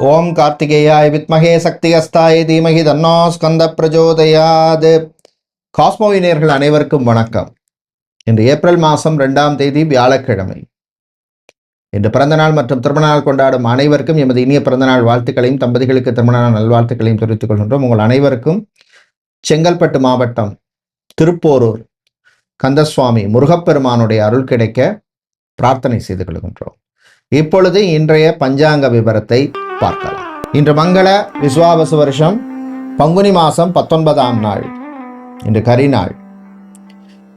ஓம் கார்த்திகேயாய வித்மகே சக்திகஸ்தாய தீமகி தன்னோ ஸ்கந்த பிரஜோதயாது. காஸ்மோவினியர்கள் அனைவருக்கும் வணக்கம். இன்று ஏப்ரல் மாதம் 2ஆம் தேதி வியாழக்கிழமை. இன்று பிறந்தநாள் மற்றும் திருமணநாள் கொண்டாடும் அனைவருக்கும் எமது இனிய பிறந்தநாள் வாழ்த்துக்களையும் தம்பதிகளுக்கு திருமணநாள் நல்வாழ்த்துக்களையும் தெரிவித்துக் கொள்கின்றோம். உங்கள் அனைவருக்கும் செங்கல்பட்டு மாவட்டம் திருப்போரூர் கந்தசுவாமி முருகப்பெருமானுடைய அருள் கிடைக்க பிரார்த்தனை செய்து கொள்கின்றோம். இப்பொழுது இன்றைய பஞ்சாங்க விவரத்தை பார்க்கலாம். இன்று மங்கள விஸ்வாவசு வருஷம் பங்குனி மாதம் 19ஆம் நாள். இன்று கரிநாள்.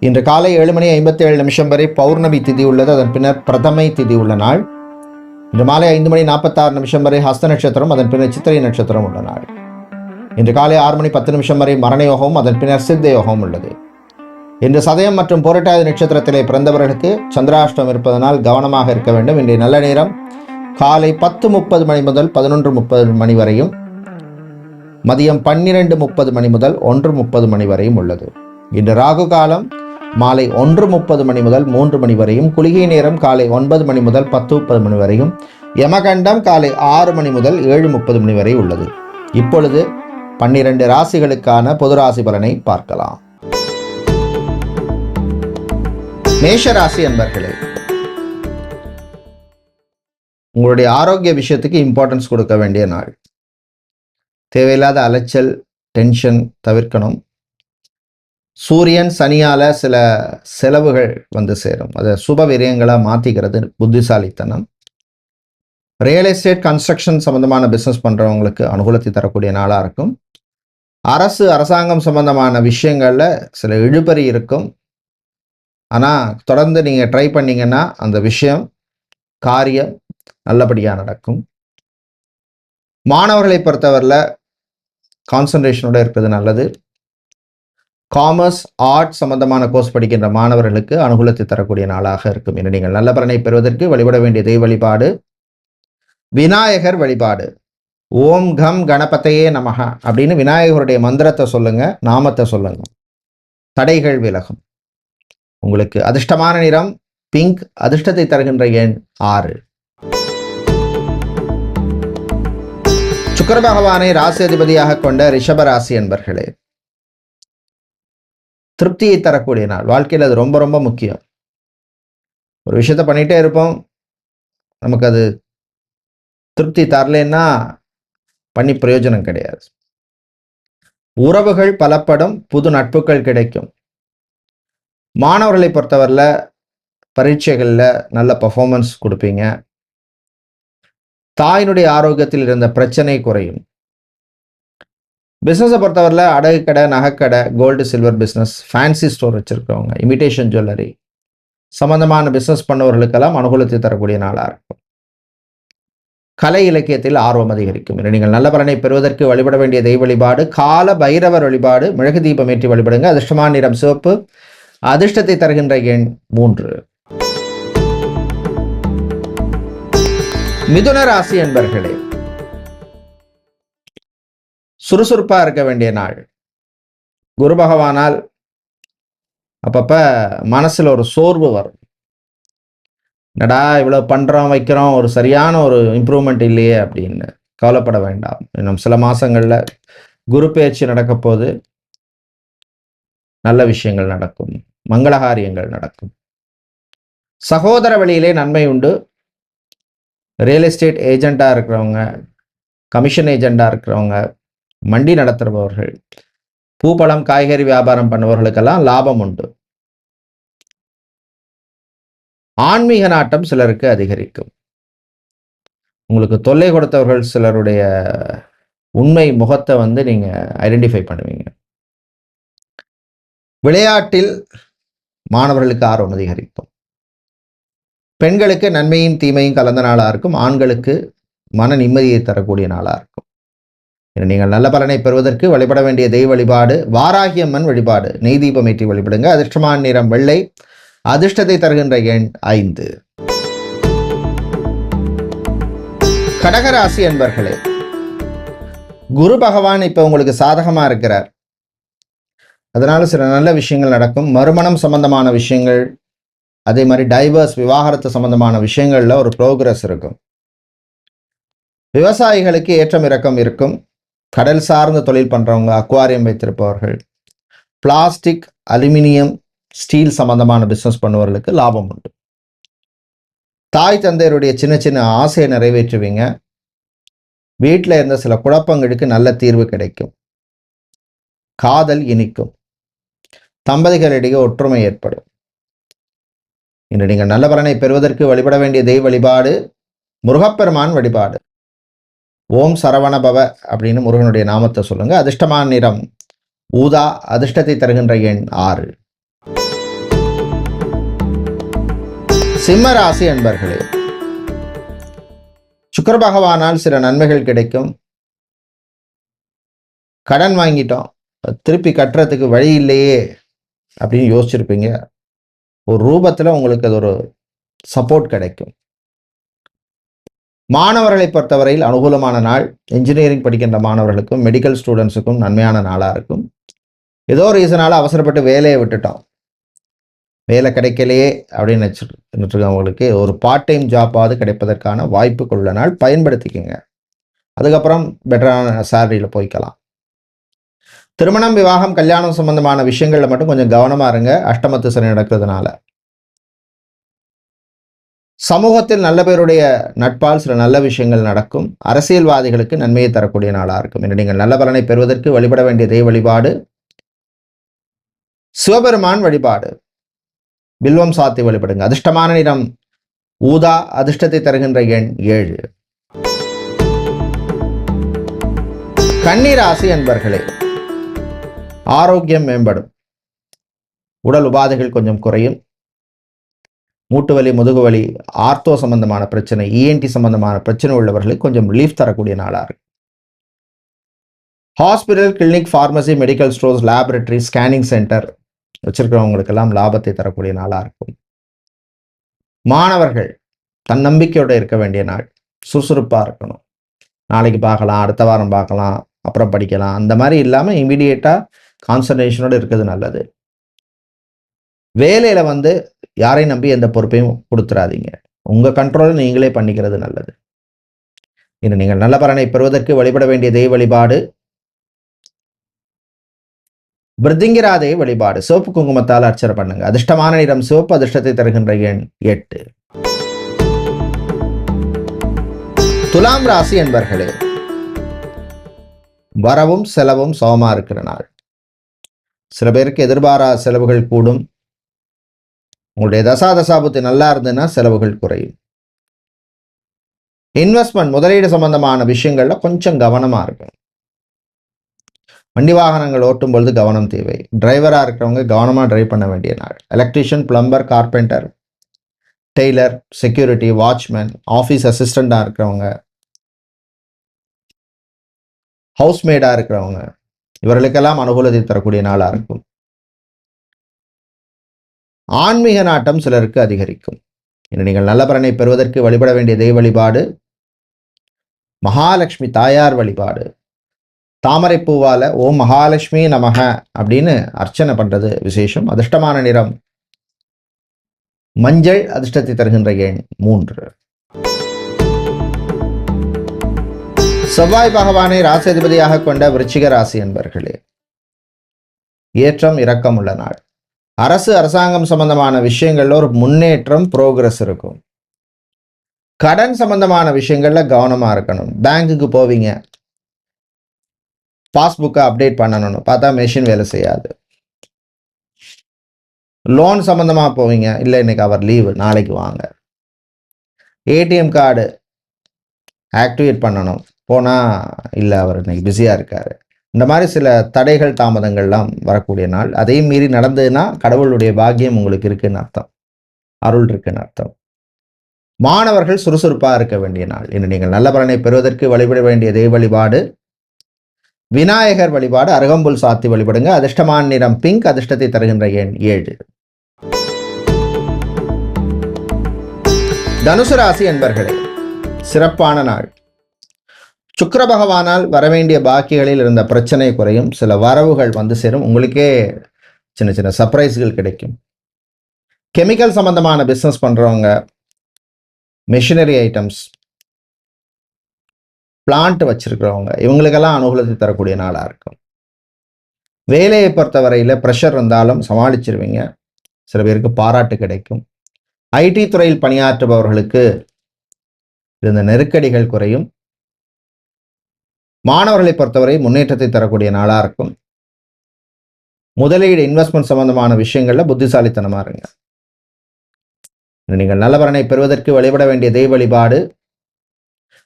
இன்று காலை 7:57 வரை பௌர்ணமி திதி உள்ளது. அதன் பின்னர் பிரதமை திதி உள்ள நாள். இன்று மாலை 5:46 வரை ஹஸ்த நட்சத்திரம், அதன் பின்னர் சித்திரை நட்சத்திரம் உள்ள நாள். இன்று காலை 6:10 வரை மரண யோகம், அதன் பின்னர் சித்த யோகம் உள்ளது. இன்று சதயம் மற்றும் புரட்டாதி நட்சத்திரத்திலே பிறந்தவர்களுக்கு சந்திராஷ்டம் இருப்பதனால் கவனமாக இருக்க வேண்டும். இன்றைய நல்ல நேரம் காலை 10:30 மணி முதல் 11:30 மணி வரையும், மதியம் 12:30 மணி முதல் 1:30 மணி வரையும் உள்ளது. இன்று ராகு காலம் மாலை 1:30 மணி முதல் 3 மணி வரையும், குளிகை நேரம் காலை 9 மணி முதல் 10:30 மணி வரையும், யமகண்டம் காலை 6 மணி முதல் 7:30 மணி வரை உள்ளது. இப்பொழுது 12 ராசிகளுக்கான பொது ராசி பலனை பார்க்கலாம். மேஷராசி அன்பர்களே, உங்களுடைய ஆரோக்கிய விஷயத்துக்கு இம்பார்ட்டன்ஸ் கொடுக்க வேண்டிய நாள். தேவையில்லாத அலைச்சல், டென்ஷன் தவிர்க்கணும். சூரியன் சனியால சில செலவுகள் வந்து சேரும். அதை சுப விரயங்களாக மாற்றிக்கிறது புத்திசாலித்தனம். ரியல் எஸ்டேட், கன்ஸ்ட்ரக்ஷன் சம்பந்தமான பிஸ்னஸ் பண்ணுறவங்களுக்கு அனுகூலத்தை தரக்கூடிய நாளாக இருக்கும். அரசாங்கம் சம்பந்தமான விஷயங்களில் சில இழுபறி இருக்கும். ஆனால் தொடர்ந்து நீங்கள் ட்ரை பண்ணிங்கன்னா அந்த விஷயம், காரியம் நல்லபடியாக நடக்கும். மாணவர்களை பொறுத்தவரையில் கான்சன்ட்ரேஷனோடு இருக்கிறது நல்லது. காமர்ஸ், ஆர்ட் சம்பந்தமான கோர்ஸ் படிக்கின்ற மாணவர்களுக்கு அனுகூலத்தை தரக்கூடிய நாளாக இருக்கும். என்று நீங்கள் நல்ல பலனை பெறுவதற்கு வழிபட வேண்டிய தெய்வ வழிபாடு விநாயகர் வழிபாடு. ஓம் கம் கணபதையே நமஹ அப்படின்னு விநாயகருடைய மந்திரத்தை சொல்லுங்க, நாமத்தை சொல்லுங்க, தடைகள் விலகும். உங்களுக்கு அதிர்ஷ்டமான நிறம் பிங்க். அதிர்ஷ்டத்தை தருகின்ற எண் 6. சுக்கிர பகவானை ராசி அதிபதியாக கொண்ட ரிஷப ராசி என்பர்களே, திருப்தியை தரக்கூடிய நாள். வாழ்க்கையில் அது ரொம்ப ரொம்ப முக்கியம். ஒரு விஷயத்த பண்ணிட்டே இருப்போம், நமக்கு அது திருப்தி தரலன்னா பண்ணி பிரயோஜனம் கிடையாது. உறவுகள் பலப்படும், புது நட்புகள் கிடைக்கும். மாணவர்களை பொறுத்தவரையில் பரீட்சைகளில் நல்ல பர்ஃபார்மன்ஸ் கொடுப்பீங்க. தாயினுடைய ஆரோக்கியத்தில் இருந்த பிரச்சனை குறையும். பிஸ்னஸை பொறுத்தவரையில் அடகு கடை, நகைக்கடை, gold silver business, fancy store வச்சுருக்கவங்க, இமிடேஷன் ஜுவல்லரி சம்பந்தமான பிஸ்னஸ் பண்ணவர்களுக்கெல்லாம் அனுகூலத்தை தரக்கூடிய நாளாக இருக்கும். கலை இலக்கியத்தில் ஆர்வம் அதிகரிக்கும். நீங்கள் நல்ல பலனை பெறுவதற்கு வழிபட வேண்டிய தெய்வ வழிபாடு கால பைரவர் வழிபாடு. மெழுகு தீபம் ஏற்றி வழிபடுங்க. அதிர்ஷ்டமான நிறம் சிவப்பு. அதிர்ஷ்டத்தை தருகின்ற எண் 3. மிதுன ராசி என்பர்களே, சுறுசுறுப்பா இருக்க வேண்டிய நாள். குரு பகவானால் அப்பப்ப மனசுல ஒரு சோர்வு வரும். என்னடா இவ்வளவு பண்றோம் வைக்கிறோம், ஒரு சரியான ஒரு இம்ப்ரூவ்மெண்ட் இல்லையே அப்படின்னு கவலைப்பட வேண்டாம். இன்னும் சில மாசங்கள்ல குரு பெயர்ச்சி நடக்க போது நல்ல விஷயங்கள் நடக்கும், மங்களகாரியங்கள் நடக்கும். சகோதர வழியிலே நன்மை உண்டு. ரியல் எஸ்டேட் ஏஜெண்டாக இருக்கிறவங்க, கமிஷன் ஏஜெண்டாக இருக்கிறவங்க, மண்டி நடத்துகிறவர்கள், பூப்பழம் காய்கறி வியாபாரம் பண்ணுபவர்களுக்கெல்லாம் லாபம் உண்டு. ஆன்மீக நாட்டம் சிலருக்கு அதிகரிக்கும். உங்களுக்கு தொல்லை கொடுத்தவர்கள் சிலருடைய உண்மை முகத்தை வந்து நீங்கள் ஐடென்டிஃபை பண்ணுவீங்க. விளையாட்டில் மாணவர்களுக்கு ஆர்வம் அதிகரிக்கும். பெண்களுக்கு நன்மையும் தீமையும் கலந்த நாளாக இருக்கும். ஆண்களுக்கு மன நிம்மதியை தரக்கூடிய நாளாக இருக்கும். நீங்கள் நல்ல பலனை பெறுவதற்கு வழிபட வேண்டிய தெய்வ வழிபாடு வாராகியம்மன் வழிபாடு. நெய் தீபம் ஏற்றி வழிபடுங்க. அதிர்ஷ்டமான நிறம் வெள்ளை. அதிர்ஷ்டத்தை தருகின்ற எண் 5. கடகராசி என்பர்களே, குரு பகவான் இப்ப உங்களுக்கு சாதகமா இருக்கிறார். அதனால சில நல்ல விஷயங்கள் நடக்கும். மறுமணம் சம்பந்தமான விஷயங்கள், அதே மாதிரி டைவர்ஸ், விவாகரத்து சம்பந்தமான விஷயங்கள்ல ஒரு ப்ரோக்ரஸ் இருக்கும். விவசாயிகளுக்கு ஏற்றம் இறக்கம் இருக்கும். கடல் சார்ந்த தொழில் பண்ணுறவங்க, அக்வாரியம் வைத்திருப்பவர்கள், பிளாஸ்டிக், அலுமினியம், ஸ்டீல் சம்பந்தமான பிஸ்னஸ் பண்ணுவவர்களுக்கு லாபம் உண்டு. தாய் தந்தையருடைய சின்ன சின்ன ஆசையை நிறைவேற்றுவீங்க. வீட்டில் இருந்த சில குழப்பங்களுக்கு நல்ல தீர்வு கிடைக்கும். காதல் இனிக்கும். தம்பதிகளிடையே ஒற்றுமை ஏற்படும். இன்று நீங்கள் நல்ல பலனை பெறுவதற்கு வழிபட வேண்டிய தெய்வ வழிபாடு முருகப்பெருமான் வழிபாடு. ஓம் சரவண பவ அப்படின்னு முருகனுடைய நாமத்தை சொல்லுங்க. அதிர்ஷ்டமான நிறம் ஊதா. அதிர்ஷ்டத்தை தருகின்ற எண் 6. சிம்ம ராசி அன்பர்களே, சுக்கிர பகவானால் சில நன்மைகள் கிடைக்கும். கடன் வாங்கிட்டோம், திருப்பி கட்டுறதுக்கு வழி இல்லையே அப்படின்னு யோசிச்சிருப்பீங்க. ஒரு ரூபத்தில் உங்களுக்கு அது ஒரு சப்போர்ட் கிடைக்கும். மாணவர்களை பொறுத்தவரையில் அனுகூலமான நாள். இன்ஜினியரிங் படிக்கின்ற மாணவர்களுக்கும் மெடிக்கல் ஸ்டூடெண்ட்ஸுக்கும் நன்மையான நாளாக இருக்கும். ஏதோ ரீசனால் அவசரப்பட்டு வேலையை விட்டுட்டோம், வேலை கிடைக்கலையே அப்படின்னு நினச்சிருக்கவங்களுக்கு ஒரு பார்ட் டைம் ஜாப்பாவது கிடைப்பதற்கான வாய்ப்புகள் உள்ள நாள். பயன்படுத்திக்கோங்க. அதுக்கப்புறம் பெட்டரான சேலரியில் போய்க்கலாம். திருமணம், விவாகம், கல்யாணம் சம்பந்தமான விஷயங்களில் மட்டும் கொஞ்சம் கவனமாக இருங்க. அஷ்டமத்து சனி நடக்கிறதுனால. சமூகத்தில் நல்ல பேருடைய நட்பால் சில நல்ல விஷயங்கள் நடக்கும். அரசியல்வாதிகளுக்கு நன்மையை தரக்கூடிய நாளாக இருக்கும். என்று நீங்கள் நல்ல பலனை பெறுவதற்கு வழிபட வேண்டிய தெய்வ வழிபாடு சிவபெருமான் வழிபாடு. பில்வம் சாத்தி வழிபடுங்க. அதிர்ஷ்டமான நிறம் ஊதா. அதிர்ஷ்டத்தை தருகின்ற எண் 7. கன்னி ராசி அன்பர்களே, ஆரோக்கியம் மேம்படும். உடல் உபாதைகள் கொஞ்சம் குறையும். மூட்டு வலி, முதுகு வலி, ஆர்த்தோ சம்பந்தமான பிரச்சனை, இஎன்டி சம்பந்தமான பிரச்சனை உள்ளவர்களுக்கு கொஞ்சம் ரிலீஃப் தரக்கூடிய நாளாக இருக்கு. Hospital, clinic, pharmacy, medical stores, laboratory, scanning centre வச்சிருக்கிறவங்களுக்கெல்லாம் லாபத்தை தரக்கூடிய நாளாக இருக்கும். மாணவர்கள் தன்னம்பிக்கையோடு இருக்க வேண்டிய நாள். சுறுசுறுப்பாக இருக்கணும். நாளைக்கு பார்க்கலாம், அடுத்த வாரம் பார்க்கலாம், அப்புறம் படிக்கலாம், அந்த மாதிரி இல்லாமல் இமீடியட்டாக கான்சன்ட்ரேஷனோடு இருக்கிறது நல்லது. வேலையில் யாரையும் நம்பி எந்த பொறுப்பையும் கொடுத்துடாதீங்க. உங்கள் கண்ட்ரோலில் நீங்களே பண்ணிக்கிறது நல்லது. இன்னும் நீங்கள் நல்ல பலனை பெறுவதற்கு வழிபட வேண்டிய தெய்வ வழிபாடு பிருத்திங்கிராதே வழிபாடு. சிவப்பு குங்குமத்தால் அர்ச்சனை பண்ணுங்க. அதிர்ஷ்டமான நிறம் சிவப்பு. அதிர்ஷ்டத்தை தருகின்ற எண் 8. துலாம் ராசி என்பர்களே, வரவும் செலவும் சமமா இருக்கிற நாள். சில பேருக்கு எதிர்பாராத செலவுகள் கூடும். உங்களுடைய தசாபுத்தி நல்லா இருந்ததுன்னா செலவுகள் குறையும். இன்வெஸ்ட்மெண்ட், முதலீடு சம்பந்தமான விஷயங்கள்ல கொஞ்சம் கவனமா இருக்கும். வண்டி வாகனங்கள் ஓட்டும் பொழுது கவனம் தேவை. டிரைவராக இருக்கிறவங்க கவனமாக டிரைவ் பண்ண வேண்டிய நாள். Electrician, plumber, carpenter, tailor, security, watchman, office அசிஸ்டண்டாக இருக்கிறவங்க, ஹவுஸ்மேடாக இருக்கிறவங்க, இவர்களுக்கெல்லாம் அனுகூலத்தை தரக்கூடிய நாளாக இருக்கும். ஆன்மீக நாட்டம் சிலருக்கு அதிகரிக்கும். இன்று நீங்கள் நல்ல பலனை பெறுவதற்கு வழிபட வேண்டிய தெய்வ வழிபாடு மகாலட்சுமி தாயார் வழிபாடு. தாமரை பூவால ஓம் மகாலட்சுமி நமக அப்படின்னு அர்ச்சனை பண்றது விசேஷம். அதிர்ஷ்டமான நிறம் மஞ்சள். அதிர்ஷ்டத்தை தருகின்ற எண் 3. செவ்வாய் பகவானை ராசியதிபதியாக கொண்ட விருச்சிக ராசி என்பர்களே, ஏற்றம் இரக்கம் உள்ள நாள். அரசு, அரசாங்கம் சம்பந்தமான விஷயங்கள்ல ஒரு முன்னேற்றம், புரோகிரஸ் இருக்கும். கடன் சம்பந்தமான விஷயங்கள்ல கவனமா இருக்கணும். பேங்குக்கு போவீங்க, பாஸ்புக்கை அப்டேட் பண்ணணும்னு பார்த்தா மெஷின் வேலை செய்யாது. லோன் சம்பந்தமாக போவீங்க, இல்லை இன்னைக்கு அவர் லீவு, நாளைக்கு வாங்க. ஏடிஎம் கார்டு ஆக்டிவேட் பண்ணணும், போனால் இல்லை அவர் இன்னைக்கு பிஸியாக இருக்கார். இந்த மாதிரி சில தடைகள், தாமதங்கள்லாம் வரக்கூடிய நாள். அதையும் மீறி நடந்ததுன்னா கடவுளுடைய பாக்கியம் உங்களுக்கு இருக்குன்னு அர்த்தம், அருள் இருக்குன்னு அர்த்தம். மாணவர்கள் சுறுசுறுப்பாக இருக்க வேண்டிய நாள். இன்று நீங்கள் நல்ல பலனை பெறுவதற்கு வழிபட வேண்டிய தெய்வ வழிபாடு விநாயகர் வழிபாடு. அருகம்புல் சாத்தி வழிபடுங்க. அதிர்ஷ்டமான நிறம் பிங்க். அதிர்ஷ்டத்தை தருகின்ற எண் 7. தனுசு ராசி என்பர்களே, சிறப்பான நாள். சுக்கிர பகவானால் வரவேண்டிய பாக்கிகளில் இருந்த பிரச்சனை குறையும். சில வரவுகள் சேரும். உங்களுக்கே சின்ன சின்ன சர்ப்ரைஸ்கள் கிடைக்கும். கெமிக்கல் சம்பந்தமான பிஸ்னஸ் பண்றவங்க, மெஷினரி ஐட்டம்ஸ், பிளான்ட் வச்சிருக்கிறவங்க இவங்களுக்கெல்லாம் அனுகூலத்தை தரக்கூடிய நாளாக இருக்கும். வேலையை பொறுத்தவரையில் ப்ரெஷர் இருந்தாலும் சமாளிச்சிருவீங்க. சில பேருக்கு பாராட்டு கிடைக்கும். ஐடி துறையில் பணியாற்றுபவர்களுக்கு இருந்த நெருக்கடிகள் குறையும். மாணவர்களை பொறுத்தவரை முன்னேற்றத்தை தரக்கூடிய நாளாக இருக்கும். முதலீடு இன்வெஸ்ட்மெண்ட் சம்பந்தமான விஷயங்கள்ல புத்திசாலித்தனமா இருங்க. நீங்கள் நல்ல பலனை பெறுவதற்கு வழிபட வேண்டிய தெய்வ வழிபாடு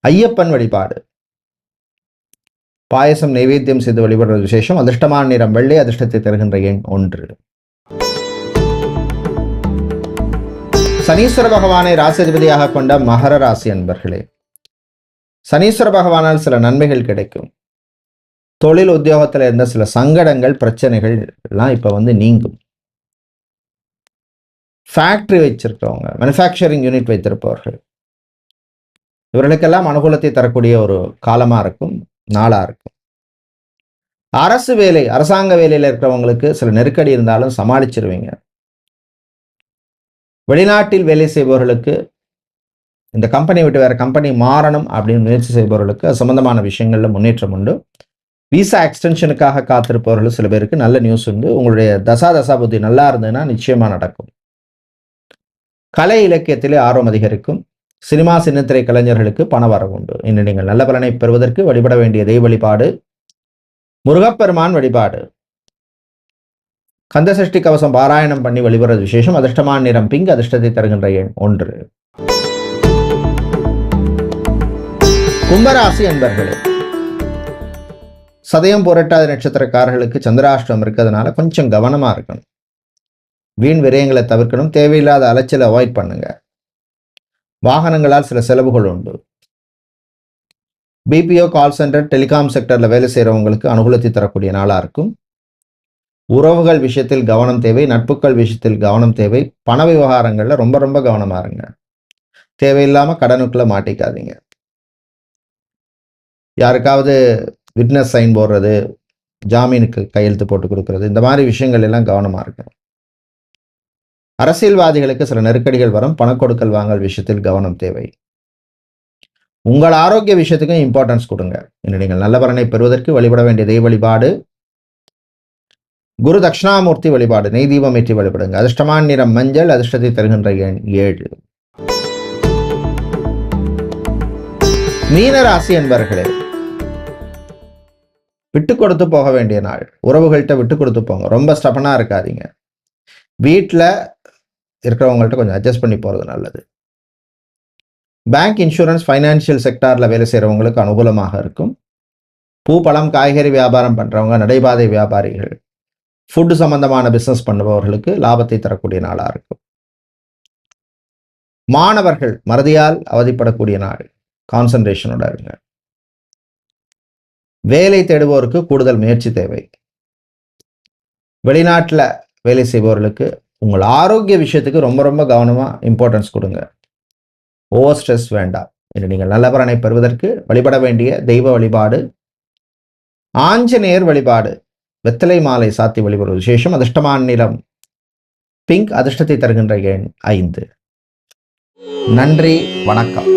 ஐயப்பன் வழிபாடு. பாயசம் நைவேத்தியம் செய்து வழிபடுறது விசேஷம். அதிர்ஷ்டமான நிறம் வெள்ளை. அதிர்ஷ்டத்தை தருகின்ற எண் 1. சனீஸ்வர பகவானை ராசிபதியாக கொண்ட மகர ராசி அன்பர்களே, சனீஸ்வர பகவானால் சில நன்மைகள் கிடைக்கும். தொழில் உத்தியோகத்தில் இருந்த சில சங்கடங்கள் பிரச்சனைகள் எல்லாம் இப்ப நீங்கும். ஃபேக்டரி வச்சிருக்கவங்க, மேனுஃபேக்சரிங் யூனிட் வைத்திருப்பவர்கள் இவர்களுக்கெல்லாம் அனுகூலத்தை தரக்கூடிய ஒரு காலமா இருக்கும், நாளா இருக்கும். அரசு வேலை, அரசாங்க வேலையில் இருக்கிறவங்களுக்கு சில நெருக்கடி இருந்தாலும் சமாளிச்சிருவீங்க. வெளிநாட்டில் வேலை செய்பவர்களுக்கு இந்த கம்பெனி விட்டு வேற கம்பெனி மாறணும் அப்படின்னு முயற்சி செய்பவர்களுக்கு அது சம்பந்தமான விஷயங்கள்ல முன்னேற்றம் உண்டு. விசா எக்ஸ்டென்ஷனுக்காக காத்திருப்பவர்கள் சில பேருக்கு நல்ல நியூஸ் உண்டு. உங்களுடைய தசாபுத்தி நல்லா இருந்ததுன்னா நிச்சயமா நடக்கும். கலை இலக்கியத்திலே ஆர்வம் அதிகரிக்கும். சினிமா சின்னத்திரை கலைஞர்களுக்கு பண வரவு உண்டு. இன்று நீங்கள் நல்ல பலனை பெறுவதற்கு வழிபட வேண்டிய தெய்வ வழிபாடு முருகப்பெருமான் வழிபாடு. கந்தசஷ்டி கவசம் பாராயணம் பண்ணி வழிபடுறது விசேஷம். அதிர்ஷ்டமான நிறம் பிங்க். அதிர்ஷ்டத்தை தருகின்ற எண் 1. கும்பராசி அன்பர்களே, சதயம் புரட்டாதி நட்சத்திரக்காரர்களுக்கு சந்திராஷ்டமம் இருக்கிறதுனால கொஞ்சம் கவனமா இருக்கணும். வீண் விரயங்களை தவிர்க்கணும். தேவையில்லாத அலைச்சலை அவாய்ட் பண்ணுங்க. வாகனங்களால் சில செலவுகள் உண்டு. பிபிஓ, கால் சென்டர், டெலிகாம் செக்டர்ல வேலை செய்யறவங்களுக்கு அனுகூலத்தை தரக்கூடிய நாளா இருக்கும். உறவுகள் விஷயத்தில் கவனம் தேவை. நட்புகள் விஷயத்தில் கவனம் தேவை. பண விவகாரங்கள்ல ரொம்ப ரொம்ப கவனமா இருங்க. தேவையில்லாம கடனுக்குள்ள மாட்டிக்காதீங்க. யாருக்காவது விட்னஸ் சைன் போடுறது, ஜாமீனுக்கு கையெழுத்து போட்டு கொடுக்கறது, இந்த மாதிரி விஷயங்கள் எல்லாம் கவனமா இருக்கணும். அரசியல்வாதிகளுக்கு சில நெருக்கடிகள் வரும். பணக்கொடுக்கல் வாங்கல் விஷயத்தில் கவனம் தேவை. உங்கள் ஆரோக்கிய விஷயத்துக்கும் இம்பார்ட்டன்ஸ் கொடுங்க. இன்று நீங்கள் நல்ல பலனை பெறுவதற்கு வழிபட வேண்டிய தெய்வ வழிபாடு குரு தட்சிணாமூர்த்தி வழிபாடு. நெய் தீபம் ஏற்றி வழிபடுங்க. அதிர்ஷ்டமான நிறம் மஞ்சள். அதிர்ஷ்டத்தை தருகின்ற எண் 7. மீனராசி என்பர்களே, விட்டு கொடுத்து போக வேண்டிய நாள். உறவுகள்கிட்ட விட்டு கொடுத்து போங்க. ரொம்ப ஸ்டபனா இருக்காதீங்க. வீட்டில் இருக்கிறவங்கள்ட்ட கொஞ்சம் அட்ஜஸ்ட் பண்ணி போகிறது நல்லது. பேங்க், இன்சூரன்ஸ், ஃபைனான்சியல் செக்டாரில் வேலை செய்கிறவங்களுக்கு அனுகூலமாக இருக்கும். பூ, பழம், காய்கறி வியாபாரம் பண்ணுறவங்க, நடைபாதை வியாபாரிகள், ஃபுட்டு சம்பந்தமான பிஸ்னஸ் பண்ணுபவர்களுக்கு லாபத்தை தரக்கூடிய நாளாக இருக்கும். மாணவர்கள் மறதியால் அவதிப்படக்கூடிய நாள். கான்சன்ட்ரேஷனோட இருங்க. வேலை தேடுபவருக்கு கூடுதல் முயற்சி தேவை. வெளிநாட்டில் வேலை செய்பவர்களுக்கு உங்கள் ஆரோக்கிய விஷயத்துக்கு ரொம்ப ரொம்ப கவனமாக இம்பார்ட்டன்ஸ் கொடுங்க. ஓவர் ஸ்ட்ரெஸ் வேண்டாம். இன்று நீங்கள் நல்ல பலனை பெறுவதற்கு வழிபட வேண்டிய தெய்வ வழிபாடு ஆஞ்சநேயர் வழிபாடு. வெத்தலை மாலை சாத்தி வழிபடுவது விசேஷம். அதிர்ஷ்டமான நிறம் பிங்க். அதிர்ஷ்டத்தை தருகின்ற எண் 5. நன்றி, வணக்கம்.